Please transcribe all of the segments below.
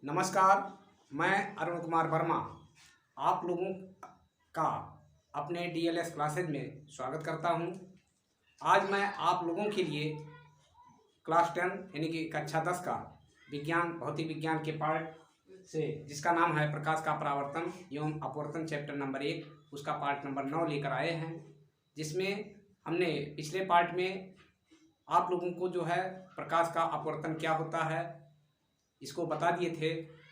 नमस्कार, मैं अरुण कुमार वर्मा आप लोगों का अपने डीएलएस क्लासेज में स्वागत करता हूं। आज मैं आप लोगों के लिए क्लास 10 यानी कि कक्षा 10 का विज्ञान भौतिक विज्ञान के पार्ट से जिसका नाम है प्रकाश का परावर्तन एवं अपवर्तन चैप्टर नंबर 1 उसका पार्ट नंबर 9 लेकर आए हैं, जिसमें हमने पिछले पार्ट में आप लोगों को जो है प्रकाश का अपवर्तन क्या होता है इसको बता दिए थे।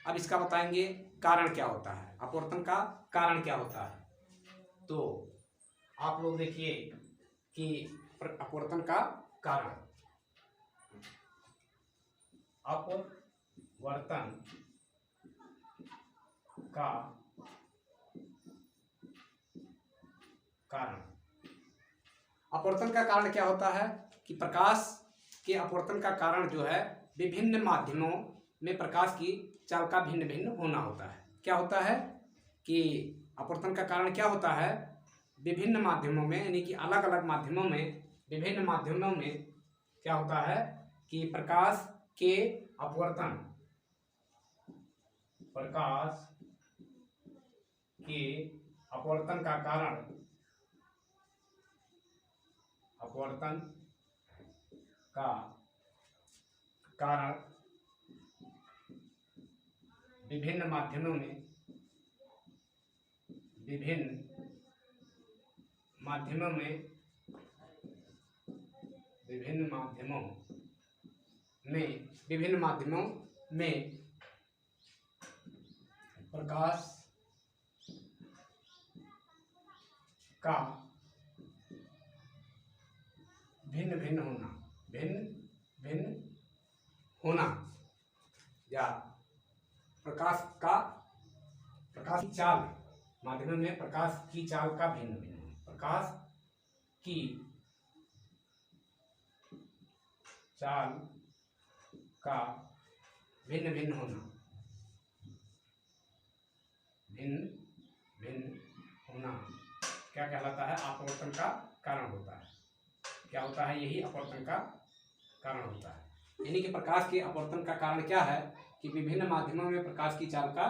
अब इसका बताएंगे कारण क्या होता है, अपवर्तन का कारण क्या होता है। तो आप लोग देखिए कि अपवर्तन का कारण, अपवर्तन का कारण, अपवर्तन का कारण क्या होता है कि प्रकाश के अपवर्तन का कारण जो है विभिन्न माध्यमों में प्रकाश की चाल का भिन्न भिन्न होना होता है। क्या होता है कि अपवर्तन का कारण क्या होता है, विभिन्न माध्यमों में यानी कि अलग अलग माध्यमों में विभिन्न माध्यमों में क्या होता है कि प्रकाश के अपवर्तन, प्रकाश के अपवर्तन का कारण, अपवर्तन का कारण विभिन्न माध्यमों में, विभिन्न माध्यमों में, विभिन्न माध्यमों में, विभिन्न माध्यमों में प्रकाश का भिन्न भिन्न होना, भिन्न भिन्न होना या प्रकाश की चाल, माध्यम में प्रकाश की चाल का भिन्न भिन्न होना, प्रकाश की चाल का भिन्न भिन्न होना, भिन्न भिन्न होना क्या कहलाता है, अपवर्तन का कारण होता है। क्या होता है, यही अपवर्तन का कारण होता है। यानी कि प्रकाश के अपवर्तन का कारण क्या है कि विभिन्न माध्यमों में प्रकाश की चाल का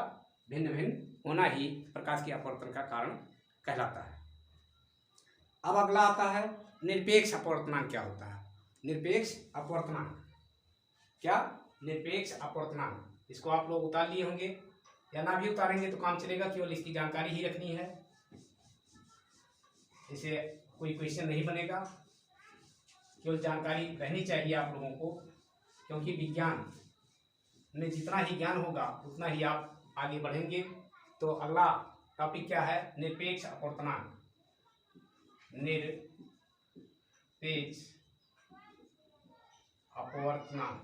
भिन्न भिन्न होना ही प्रकाश के अपवर्तन का कारण कहलाता है। अब अगला आता है निरपेक्ष अपवर्तनांक। क्या होता है निरपेक्ष अपवर्तनांक? क्या निरपेक्ष अपवर्तनांक, इसको आप लोग उतार लिए होंगे या ना भी उतारेंगे तो काम चलेगा, केवल इसकी जानकारी ही रखनी है, इसे कोई क्वेश्चन नहीं बनेगा, केवल जानकारी रहनी चाहिए आप लोगों को, क्योंकि विज्ञान में जितना ही ज्ञान होगा उतना ही आप आगे बढ़ेंगे। तो अगला टॉपिक क्या है, निरपेक्ष अपवर्तनांक। निरपेक्ष अपवर्तनांक,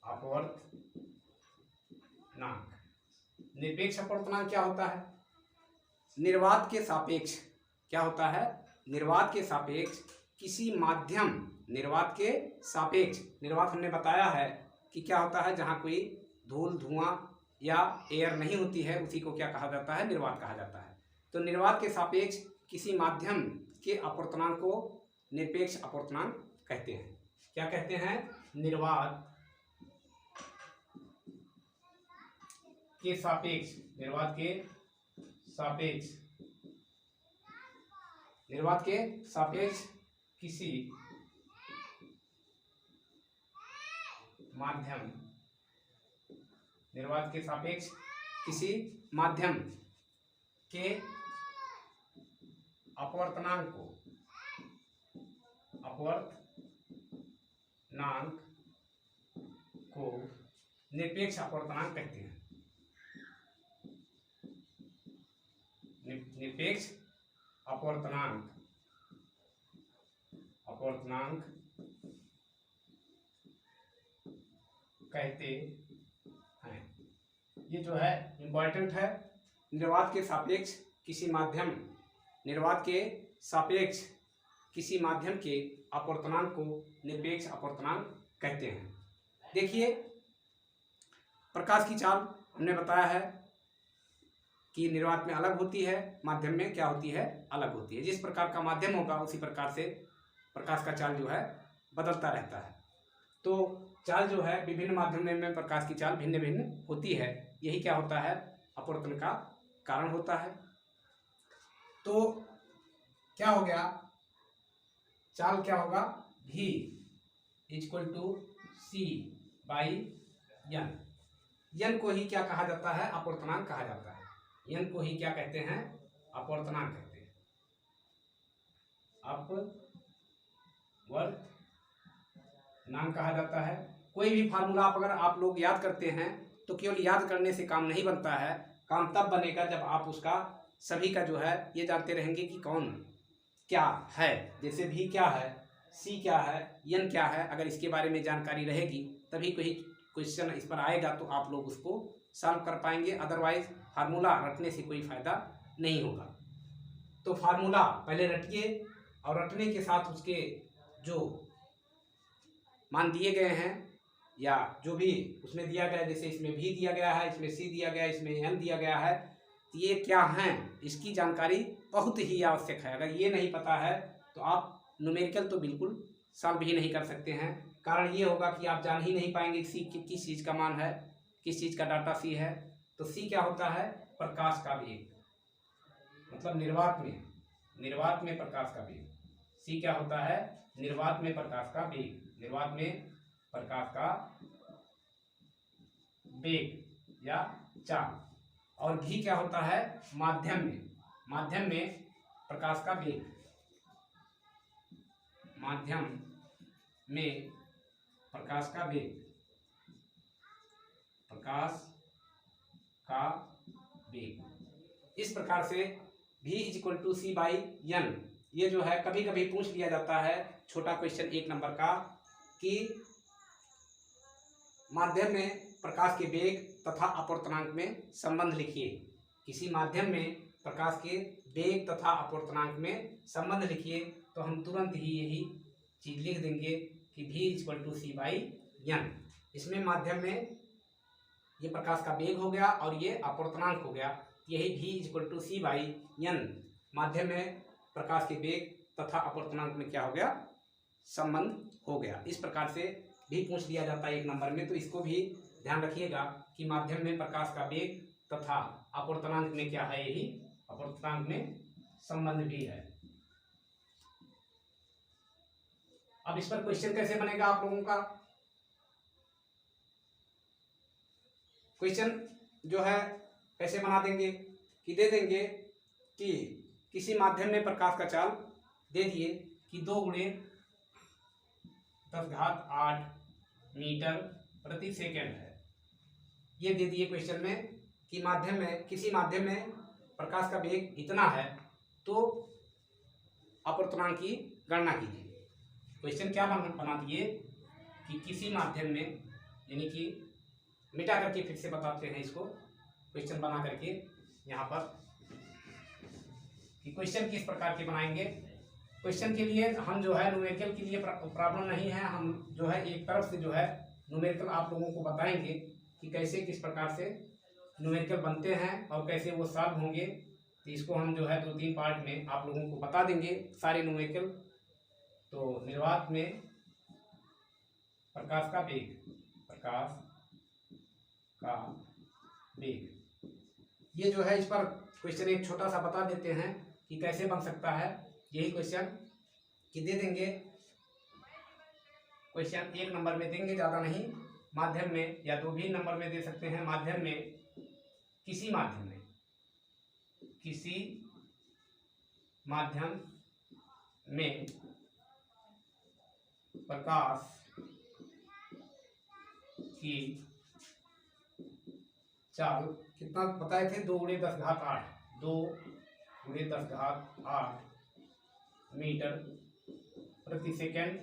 अपवर्तनांक। निरपेक्ष अपवर्तनांक क्या होता है, निर्वात के सापेक्ष। क्या होता है, निर्वात के सापेक्ष किसी माध्यम, निर्वात के सापेक्ष, निर्वात हमने बताया है कि क्या होता है, जहाँ कोई धूल धुआं या एयर नहीं होती है उसी को क्या कहा जाता है, निर्वात कहा जाता है। तो निर्वात के सापेक्ष किसी माध्यम के अपवर्तनांक को निरपेक्ष अपवर्तनांक कहते हैं। क्या कहते हैं, निर्वात के सापेक्ष, निर्वात के सापेक्ष, निर्वात के सापेक्ष किसी माध्यम, निर्वात के सापेक्ष किसी माध्यम के अपवर्तनांक को, अपवर्तनांक को निरपेक्ष अपवर्तनांक कहते हैं। निरपेक्ष अपवर्तनांक, अपवर्तनांक कहते हैं। ये जो है इम्पॉर्टेंट है, निर्वात के सापेक्ष किसी माध्यम, निर्वात के सापेक्ष किसी माध्यम के अपवर्तनांक को निरपेक्ष अपवर्तनांक कहते हैं। देखिए प्रकाश की चाल हमने बताया है कि निर्वात में अलग होती है, माध्यम में क्या होती है, अलग होती है। जिस प्रकार का माध्यम होगा उसी प्रकार से प्रकाश का चाल जो है बदलता रहता है। तो चाल जो है विभिन्न माध्यमों में प्रकाश की चाल भिन्न भिन्न होती है, यही क्या होता है, अपवर्तन का कारण होता है। तो क्या हो गया, चाल क्या होगा, V = C by N। N को ही क्या कहा जाता है, अपवर्तनांक कहा जाता है। N को ही क्या कहते हैं, अपवर्तनांक कहते हैं, अपवर्तनांक कहा जाता है। कोई भी फार्मूला अगर आप लोग याद करते हैं तो केवल याद करने से काम नहीं बनता है, काम तब बनेगा जब आप उसका सभी का जो है ये जानते रहेंगे कि कौन क्या है। जैसे V क्या है, C क्या है, N क्या है, अगर इसके बारे में जानकारी रहेगी तभी कोई क्वेश्चन इस पर आएगा तो आप लोग उसको सॉल्व कर पाएंगे, अदरवाइज फार्मूला रटने से कोई फायदा नहीं होगा। तो फार्मूला पहले रटिए और रटने के साथ उसके जो मान दिए गए हैं या जो भी उसमें दिया गया है, जैसे इसमें V दिया गया है, इसमें C दिया गया है, इसमें N दिया गया है, ये क्या हैं, इसकी जानकारी बहुत ही आवश्यक है। अगर ये नहीं पता है तो आप न्यूमेरिकल तो बिल्कुल सॉल्व ही नहीं कर सकते हैं। कारण ये होगा कि आप जान ही नहीं पाएंगे सी किस चीज़ का मान है, किस चीज़ का डाटा सी है। तो सी क्या होता है, प्रकाश का वेग, मतलब निर्वात में प्रकाश का वेग। सी क्या होता है, निर्वात में प्रकाश का वेग, निर्वात में प्रकाश का वेग या चाल। और भी क्या होता है, माध्यम में प्रकाश का वेग, माध्यम में प्रकाश का वेग, प्रकाश का वेग। इस प्रकार से V = C बाई N, ये जो है कभी कभी पूछ लिया जाता है छोटा क्वेश्चन 1 नंबर का कि माध्यम में प्रकाश के वेग तथा अपवर्तनांक में संबंध लिखिए। किसी माध्यम में प्रकाश के वेग तथा अपवर्तनांक में संबंध लिखिए, तो हम तुरंत ही यही चीज लिख देंगे कि V = C बाई N। इसमें माध्यम में ये प्रकाश का वेग हो गया और ये अपवर्तनांक हो गया, यही V = C बाई N माध्यम में प्रकाश के वेग तथा अपवर्तनांक में क्या हो गया, संबंध हो गया। इस प्रकार से भी पूछ लिया जाता है 1 नंबर में, तो इसको भी ध्यान रखिएगा कि माध्यम में प्रकाश का वेग तथा अपवर्तनांक में क्या है, यही अपवर्तनांक में संबंध भी है। अब इस पर क्वेश्चन कैसे बनेगा आप लोगों का, क्वेश्चन जो है कैसे बना देंगे कि दे देंगे कि किसी माध्यम में प्रकाश का चाल दे दिए कि 2 × 10⁸ मीटर प्रति सेकेंड है। ये दे दिए क्वेश्चन में कि माध्यम में, किसी माध्यम में प्रकाश का वेग इतना है तो अपवर्तनांक की गणना कीजिए। क्वेश्चन क्या बना दिए कि किसी माध्यम में, यानी कि मिटा करके फिर से बताते हैं इसको, क्वेश्चन बना करके यहाँ पर कि क्वेश्चन किस प्रकार के बनाएंगे। क्वेश्चन के लिए हम जो है न्यूमेरिकल के लिए प्रॉब्लम नहीं है, हम जो है एक तरफ से जो है न्यूमेरिकल आप लोगों को बताएंगे कि कैसे किस प्रकार से न्यूमेरिकल बनते हैं और कैसे वो सॉल्व होंगे। तो इसको हम जो है 2-3 पार्ट में आप लोगों को बता देंगे सारे न्यूमेरिकल। तो निर्वात में प्रकाश का वेग, प्रकाश का वेग, ये जो है इस पर क्वेश्चन एक छोटा सा बता देते हैं कि कैसे बन सकता है। यही क्वेश्चन कि दे देंगे, क्वेश्चन 1 नंबर में देंगे, ज़्यादा नहीं, माध्यम में या 2 भी नंबर में दे सकते हैं। माध्यम में, किसी माध्यम में, किसी माध्यम में प्रकाश की चाल कितना बताए थे, 2 × 10⁸, 2 × 10⁸ मीटर प्रति सेकेंड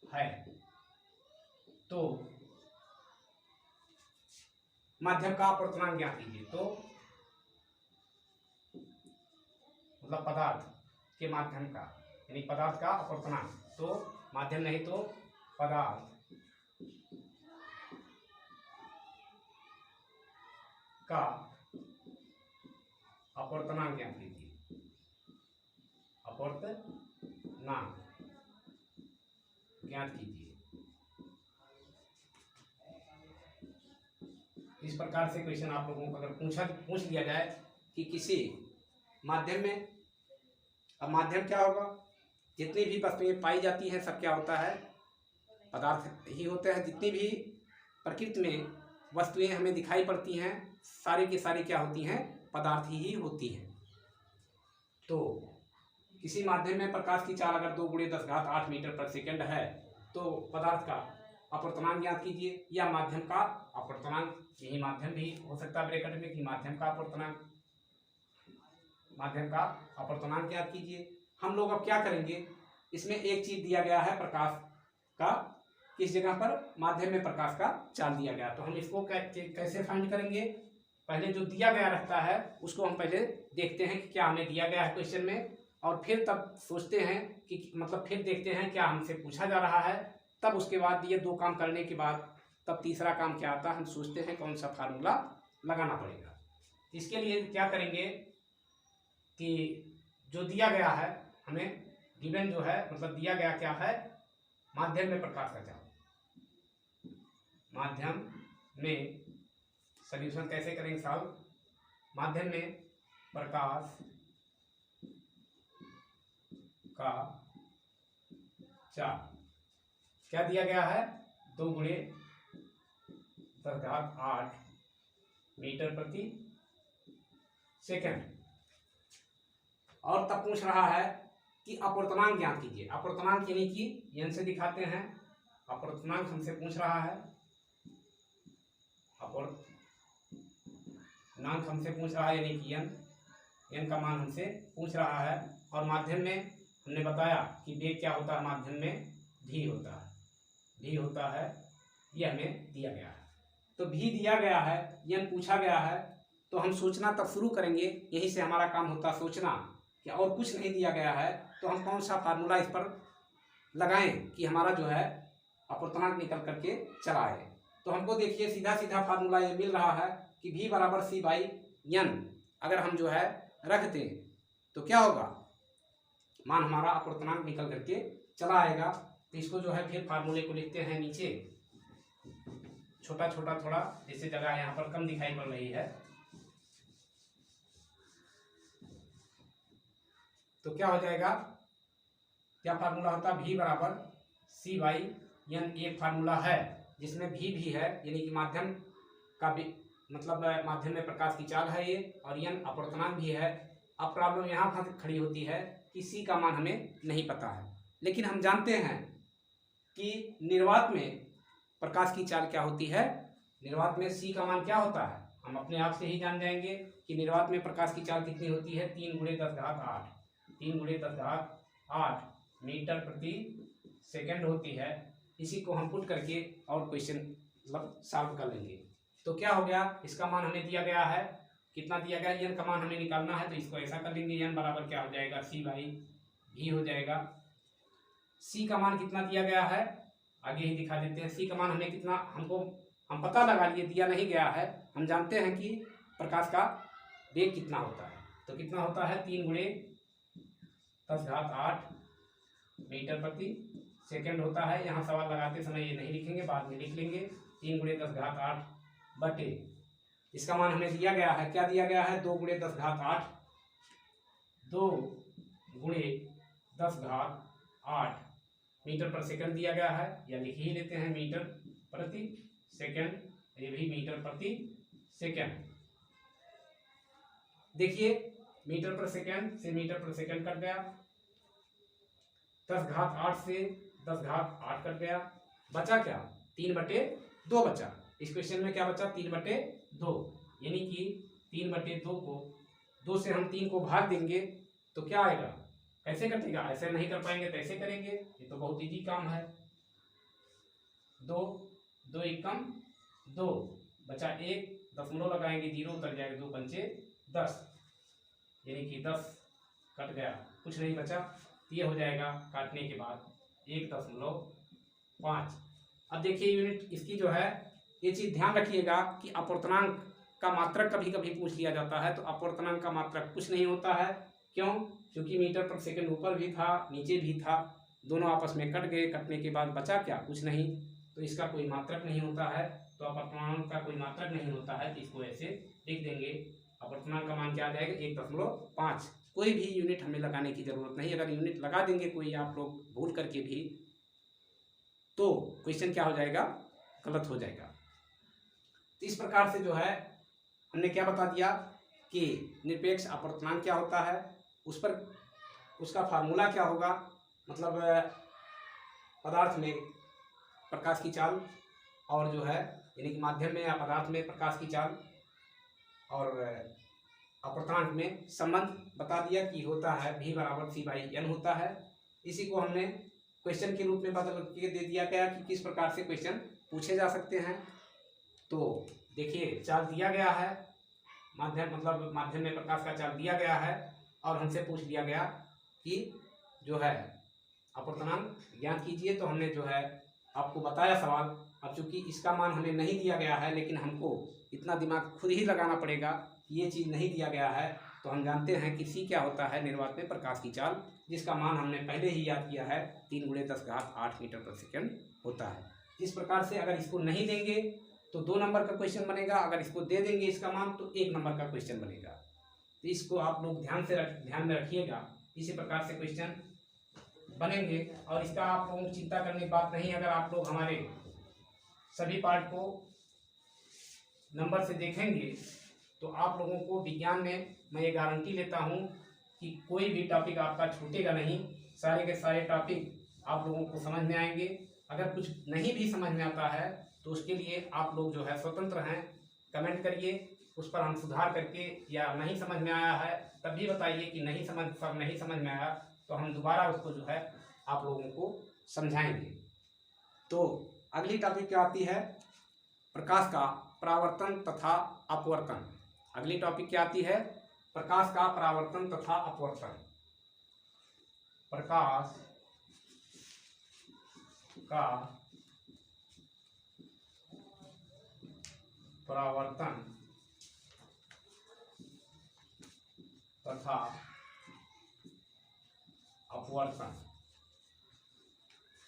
है। तो माध्यम का अपवर्तनांक ज्ञात कीजिए। तो मतलब पदार्थ के माध्यम का, यानी पदार्थ का अपवर्तनांक, तो माध्यम नहीं तो पदार्थ का अपवर्तनांक ज्ञात कीजिए, अपवर्तनांक ज्ञात कीजिए। इस प्रकार से क्वेश्चन आप लोगों को अगर पूछ लिया जाए कि किसी माध्यम में, अब माध्यम क्या होगा, जितनी भी वस्तुएं पाई जाती हैं सब क्या होता है, पदार्थ ही होते हैं। जितनी भी प्रकृति में वस्तुएं हमें दिखाई पड़ती हैं सारी की सारी क्या होती हैं, पदार्थ ही होती हैं। तो किसी माध्यम में प्रकाश की चाल अगर 2 × 10⁸ मीटर पर सेकंड है तो पदार्थ का अपवर्तनांक ज्ञात कीजिए, या माध्यम का अपवर्तनांक, यही माध्यम भी हो सकता है ब्रैकेट में कि माध्यम का अपवर्तनांक ज्ञात कीजिए। हम लोग अब क्या करेंगे, इसमें एक चीज दिया गया है प्रकाश का, किस जगह पर, माध्यम में प्रकाश का चाल दिया गया। तो हम इसको कैसे फाइंड करेंगे, पहले जो दिया गया रहता है उसको हम पहले देखते हैं कि क्या हमें दिया गया है क्वेश्चन में, और फिर तब सोचते हैं कि मतलब फिर देखते हैं क्या हमसे पूछा जा रहा है। तब उसके बाद ये 2 काम करने के बाद तब तीसरा काम क्या आता है, हम सोचते हैं कौन सा फार्मूला लगाना पड़ेगा। इसके लिए क्या करेंगे कि जो दिया गया है हमें, गिवन जो है मतलब दिया गया क्या है, माध्यम में प्रकाश का चाल। माध्यम में सॉल्यूशन कैसे करेंगे सॉल्व, माध्यम में प्रकाश का चाल क्या दिया गया है, 2 × 10⁸ मीटर प्रति सेकंड। और तब पूछ रहा है कि अपवर्तनांक ज्ञात कीजिए। अपवर्तनांक यानी कि एन से दिखाते हैं, अपवर्तनांक हमसे पूछ रहा है, अपवर्तनांक हमसे पूछ रहा है यानी कि एन का मान हमसे पूछ रहा है। और माध्यम में हमने बताया कि वेग क्या होता है, माध्यम में भी होता है, ये हमें दिया गया है। तो भी दिया गया है, एन पूछा गया है, तो हम सोचना तब शुरू करेंगे, यहीं से हमारा काम होता है सोचना, कि और कुछ नहीं दिया गया है तो हम कौन सा फार्मूला इस पर लगाएं कि हमारा जो है अपवर्तनांक निकल करके चला आए। तो हमको देखिए सीधा सीधा फार्मूला ये मिल रहा है कि v = c/n अगर हम जो है रख दें तो क्या होगा, मान हमारा अपवर्तनांक निकल करके चला आएगा। तो इसको जो है फिर फार्मूले को लिखते हैं नीचे, छोटा छोटा थोड़ा, जैसे जगह यहाँ पर कम दिखाई पड़ रही है। तो क्या हो जाएगा, क्या फार्मूला होता है, v = c/n एक फार्मूला है जिसमें भी है, यानी कि माध्यम का भी मतलब माध्यम में प्रकाश की चाल है ये, और n अपवर्तनांक भी है। अब प्रॉब्लम यहाँ खड़ी होती है कि c का मान हमें नहीं पता है, लेकिन हम जानते हैं कि निर्वात में प्रकाश की चाल क्या होती है, निर्वात में c का मान क्या होता है, हम अपने आप से ही जान जाएंगे कि निर्वात में प्रकाश की चाल कितनी होती है, 3 × 10⁸ मीटर प्रति सेकंड होती है। इसी को हम पुट करके और क्वेश्चन मतलब सॉल्व कर लेंगे। तो क्या हो गया, इसका मान हमें दिया गया है, कितना दिया गया, n का मान हमें निकालना है। तो इसको ऐसा कर लेंगे, n बराबर क्या हो जाएगा, c/v हो जाएगा। c का मान कितना दिया गया है, आगे ही दिखा देते हैं। c का मान हमें कितना, हम पता लगा लिए, दिया नहीं गया है, हम जानते हैं कि प्रकाश का वेग कितना होता है। तो कितना होता है, 3 × 10⁸ मीटर प्रति सेकंड होता है। यहाँ सवाल लगाते समय ये नहीं लिखेंगे, बाद में लिख लेंगे। 3 × 10⁸ बटे इसका मान हमें दिया गया है, क्या दिया गया है, 2 × 10⁸ मीटर पर सेकंड दिया गया है, या लिख ही लेते हैं मीटर प्रति सेकंड, ये भी मीटर प्रति सेकंड। देखिए मीटर पर सेकंड से मीटर पर सेकंड कट गया, 10⁸ से 10⁸ कट गया, बचा क्या, 3/2 बचा। इस क्वेश्चन में क्या बचा, 3/2, यानी कि 3/2 को 2 से हम 3 को भाग देंगे तो क्या आएगा, कैसे कटेगा, ऐसे नहीं कर पाएंगे तो ऐसे करेंगे, ये तो बहुत इजी काम है। 2 2 1 कम 2 बचा 1, दशमलव लगाएंगे, 0 उतर जाएगा, 2 पंचे 10, यानी कि 10 कट गया, कुछ नहीं बचा। ये हो जाएगा काटने के बाद 1.5। अब देखिए यूनिट इसकी जो है, ये चीज़ ध्यान रखिएगा कि अपवर्तनांक का मात्रक कभी कभी पूछ लिया जाता है। तो अपवर्तनांक का मात्रक कुछ नहीं होता है, क्यों, क्योंकि मीटर पर सेकंड ऊपर भी था नीचे भी था, दोनों आपस में कट गए, कटने के बाद बचा क्या, कुछ नहीं, तो इसका कोई मात्रक नहीं होता है। तो अपवर्तनांक का कोई मात्रक नहीं होता है, तो इसको ऐसे लिख देंगे। अपवर्तनांक का मान क्या आ जाएगा 1.5। कोई भी यूनिट हमें लगाने की जरूरत नहीं, अगर यूनिट लगा देंगे कोई आप लोग भूल करके भी तो क्वेश्चन क्या हो जाएगा, गलत हो जाएगा। तो इस प्रकार से जो है हमने क्या बता दिया कि निरपेक्ष अपवर्तनांक क्या होता है, उस पर उसका फार्मूला क्या होगा, मतलब पदार्थ में प्रकाश की चाल और जो है यानी कि माध्यम में या पदार्थ में प्रकाश की चाल और अपवर्तनांक में संबंध बता दिया कि होता है v बराबर c/n होता है। इसी को हमने क्वेश्चन के रूप में बदल के दे दिया गया कि किस प्रकार से क्वेश्चन पूछे जा सकते हैं। तो देखिए चाल दिया गया है, माध्यम मतलब माध्यम में प्रकाश का चाल दिया गया है और हमसे पूछ लिया गया कि जो है अपवर्तनांक ज्ञात कीजिए। तो हमने जो है आपको बताया सवाल। अब चूंकि इसका मान हमें नहीं दिया गया है, लेकिन हमको इतना दिमाग खुद ही लगाना पड़ेगा कि ये चीज़ नहीं दिया गया है, तो हम जानते हैं कि c क्या होता है, निर्वात में प्रकाश की चाल, जिसका मान हमने पहले ही याद किया है 3 × 10⁸ मीटर प्रति सेकंड होता है। इस प्रकार से अगर इसको नहीं देंगे तो 2 नंबर का क्वेश्चन बनेगा, अगर इसको दे देंगे इसका मान तो 1 नंबर का क्वेश्चन बनेगा। तो इसको आप लोग ध्यान में रखिएगा। इसी प्रकार से क्वेश्चन बनेंगे और इसका आप लोगों को चिंता करने की बात नहीं। अगर आप लोग हमारे सभी पार्ट को नंबर से देखेंगे तो आप लोगों को विज्ञान में मैं ये गारंटी लेता हूँ कि कोई भी टॉपिक आपका छूटेगा नहीं। सारे के सारे टॉपिक आप लोगों को समझ में आएंगे। अगर कुछ नहीं भी समझ में आता है तो उसके लिए आप लोग जो है स्वतंत्र हैं, कमेंट करिए, उस पर हम सुधार करके, या नहीं समझ में आया है तब भी बताइए कि नहीं समझ में आया, तो हम दोबारा उसको जो है आप लोगों को समझाएंगे। तो अगली टॉपिक क्या आती है, प्रकाश का परावर्तन तथा अपवर्तन। अगली टॉपिक क्या आती है, प्रकाश का परावर्तन तथा अपवर्तन। प्रकाश का परावर्तन तथा अपवर्तन।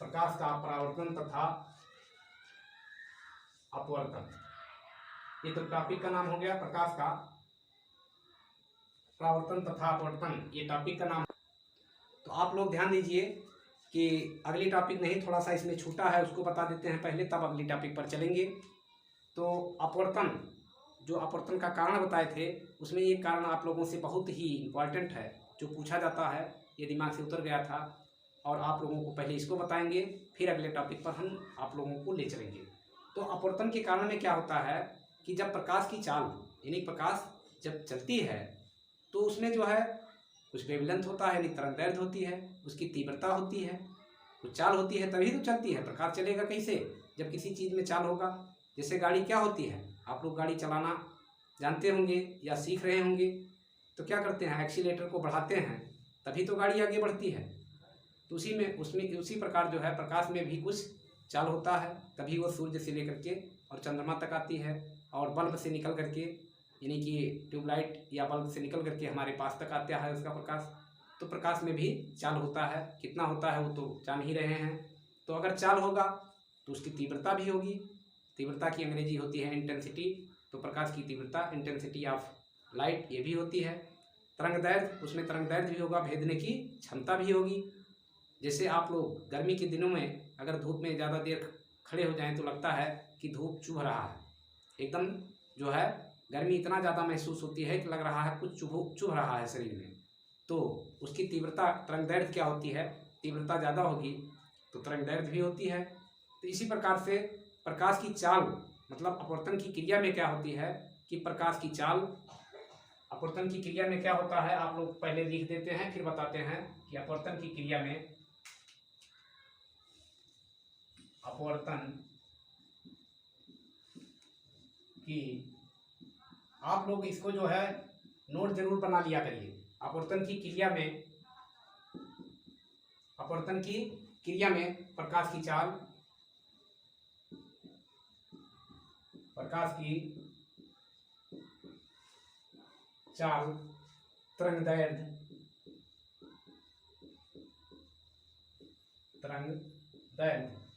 प्रकाश का परावर्तन तथा अपवर्तन, ये तो टॉपिक का नाम हो गया। प्रकाश का परावर्तन तथा अपवर्तन ये टॉपिक का नाम। तो आप लोग ध्यान दीजिए कि अगली टॉपिक नहीं, थोड़ा सा इसमें छूटा है, उसको बता देते हैं पहले, तब अगली टॉपिक पर चलेंगे। तो अपवर्तन, जो अपवर्तन का कारण बताए थे उसमें एक कारण आप लोगों से बहुत ही इम्पॉर्टेंट है जो पूछा जाता है, ये दिमाग से उतर गया था और आप लोगों को पहले इसको बताएंगे, फिर अगले टॉपिक पर हम आप लोगों को ले चलेंगे। तो अपवर्तन के कारण में क्या होता है कि जब प्रकाश की चाल यानी प्रकाश जब चलती है तो उसमें जो है कुछ वेवलेंथ होता है, यानी तरंगदैर्घ्य होती है, उसकी तीव्रता होती है, कुछ चाल होती है, तभी तो चलती है। प्रकाश चलेगा कैसे जब किसी चीज़ में चाल होगा। जैसे गाड़ी क्या होती है, आप लोग गाड़ी चलाना जानते होंगे या सीख रहे होंगे, तो क्या करते हैं, एक्सीलेटर को बढ़ाते हैं तभी तो गाड़ी आगे बढ़ती है। तो उसी प्रकार जो है प्रकाश में भी कुछ चाल होता है, तभी वो सूर्य से लेकर के और चंद्रमा तक आती है, और बल्ब से निकल करके यानी कि ट्यूबलाइट या बल्ब से निकल करके हमारे पास तक आता है उसका प्रकाश। तो प्रकाश में भी चाल होता है, कितना होता है वो तो जान ही रहे हैं। तो अगर चाल होगा तो उसकी तीव्रता भी होगी। तीव्रता की अंग्रेजी होती है इंटेंसिटी। तो प्रकाश की तीव्रता इंटेंसिटी ऑफ लाइट ये भी होती है। तरंगदैर्घ्य, उसमें तरंगदैर्घ्य भी होगा, भेदने की क्षमता भी होगी। जैसे आप लोग गर्मी के दिनों में अगर धूप में ज़्यादा देर खड़े हो जाएं तो लगता है कि धूप चुभ रहा है, एकदम जो है गर्मी इतना ज़्यादा महसूस होती है कि लग रहा है कुछ चुभ रहा है शरीर में। तो उसकी तीव्रता, तरंगदैर्घ्य क्या होती है, तीव्रता ज़्यादा होगी तो तरंगदैर्घ्य भी होती है। तो इसी प्रकार से प्रकाश की चाल मतलब अपवर्तन की क्रिया में क्या होती है कि प्रकाश की चाल, अपवर्तन की क्रिया में क्या होता है आप लोग पहले लिख देते हैं फिर बताते हैं कि अपवर्तन की क्रिया में, अपवर्तन की, आप लोग इसको जो है नोट जरूर बना लिया करिए। अपवर्तन की क्रिया में, अपवर्तन की क्रिया में प्रकाश की चाल, प्रकाश की चाल, तरंगदैर्घ्य,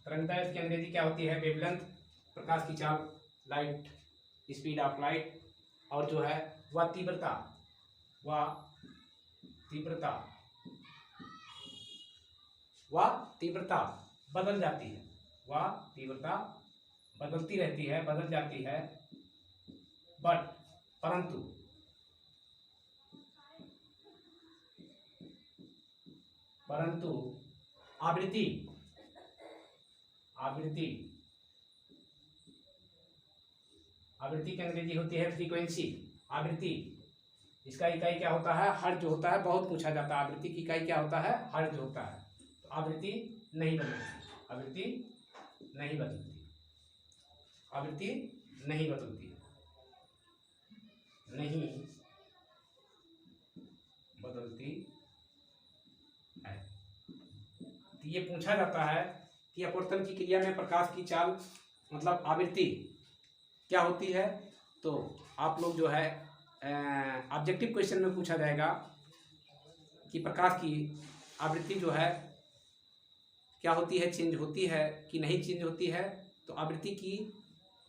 तरंगदैर्घ्य की अंग्रेजी क्या होती है, वेवलेंथ। प्रकाश की चाल लाइट, स्पीड ऑफ लाइट, और जो है वह तीव्रता बदल जाती है, वह तीव्रता बदलती रहती है, बदल जाती है। बट परंतु आवृत्ति की अंग्रेजी होती है फ्रीक्वेंसी। आवृत्ति, इसका इकाई क्या होता है? हर्ट्ज होता है। बहुत पूछा जाता है आवृत्ति की इकाई क्या होता है? हर्ट्ज होता है। तो आवृत्ति नहीं बदलती, आवृत्ति नहीं बदलती है। तो ये पूछा जाता है कि अपवर्तन की क्रिया में प्रकाश की चाल मतलब आवृत्ति क्या होती है। तो आप लोग जो है ऑब्जेक्टिव क्वेश्चन में पूछा जाएगा कि प्रकाश की आवृत्ति जो है क्या होती है, चेंज होती है कि नहीं चेंज होती है। तो आवृत्ति की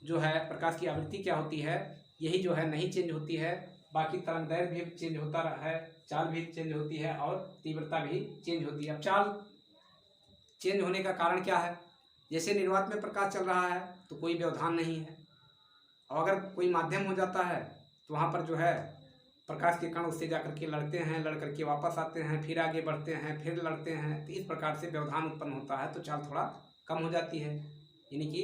जो है, प्रकाश की आवृत्ति क्या होती है, यही जो है नहीं चेंज होती है। बाकी तरंगदैर्घ्य भी चेंज होता है, चाल भी चेंज होती है और तीव्रता भी चेंज होती है। अब चाल चेंज होने का कारण क्या है? जैसे निर्वात में प्रकाश चल रहा है तो कोई व्यवधान नहीं है, और अगर कोई माध्यम हो जाता है तो वहाँ पर जो है प्रकाश के कण उससे जाकर के लड़ते हैं, लड़ करके वापस आते हैं, फिर आगे बढ़ते हैं, फिर लड़ते हैं। तो इस प्रकार से व्यवधान उत्पन्न होता है, तो चाल थोड़ा कम हो जाती है, यानी कि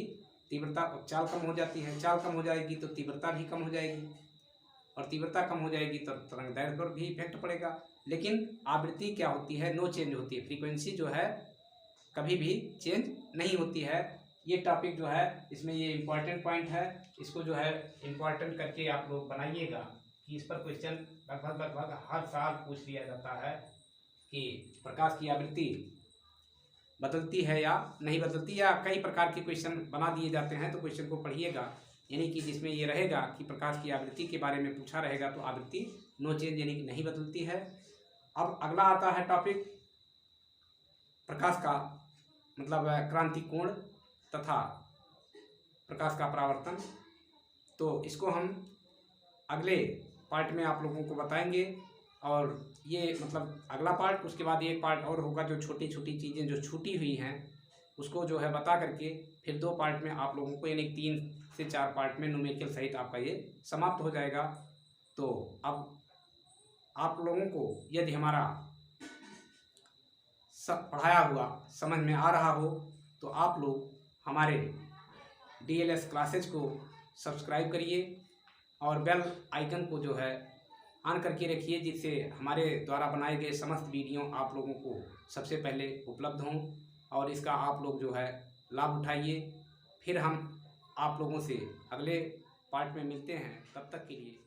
तीव्रता, चाल कम हो जाती है। चाल कम हो जाएगी तो तीव्रता भी कम हो जाएगी, और तीव्रता कम हो जाएगी तो तरंगदैर्घ्य पर भी इफेक्ट पड़ेगा। लेकिन आवृत्ति क्या होती है? नो चेंज होती है। फ्रीक्वेंसी जो है कभी भी चेंज नहीं होती है। ये टॉपिक जो है, इसमें ये इम्पॉर्टेंट पॉइंट है, इसको जो है इम्पॉर्टेंट करके आप लोग बनाइएगा कि इस पर क्वेश्चन लगभग हर साल पूछ लिया जाता है कि प्रकाश की आवृत्ति बदलती है या नहीं बदलती, या कई प्रकार के क्वेश्चन बना दिए जाते हैं। तो क्वेश्चन को पढ़िएगा, यानी कि जिसमें ये रहेगा कि प्रकाश की आवृत्ति के बारे में पूछा रहेगा तो आवृत्ति नो चेंज यानी कि नहीं बदलती है। अब अगला आता है टॉपिक प्रकाश का मतलब क्रांति कोण तथा प्रकाश का परावर्तन। तो इसको हम अगले पार्ट में आप लोगों को बताएंगे, और ये मतलब अगला पार्ट, उसके बाद एक पार्ट और होगा जो छोटी छोटी चीज़ें जो छूटी हुई हैं उसको जो है बता करके फिर 2 पार्ट में आप लोगों को, यानी 3 से 4 पार्ट में न्यूमेरिकल सहित आपका ये समाप्त हो जाएगा। तो अब आप लोगों को यदि हमारा सब पढ़ाया हुआ समझ में आ रहा हो तो आप लोग हमारे DLS क्लासेज को सब्सक्राइब करिए और बेल आइकन को जो है ऑन करके रखिए, जिससे हमारे द्वारा बनाए गए समस्त वीडियो आप लोगों को सबसे पहले उपलब्ध हों, और इसका आप लोग जो है लाभ उठाइए। फिर हम आप लोगों से अगले पार्ट में मिलते हैं, तब तक के लिए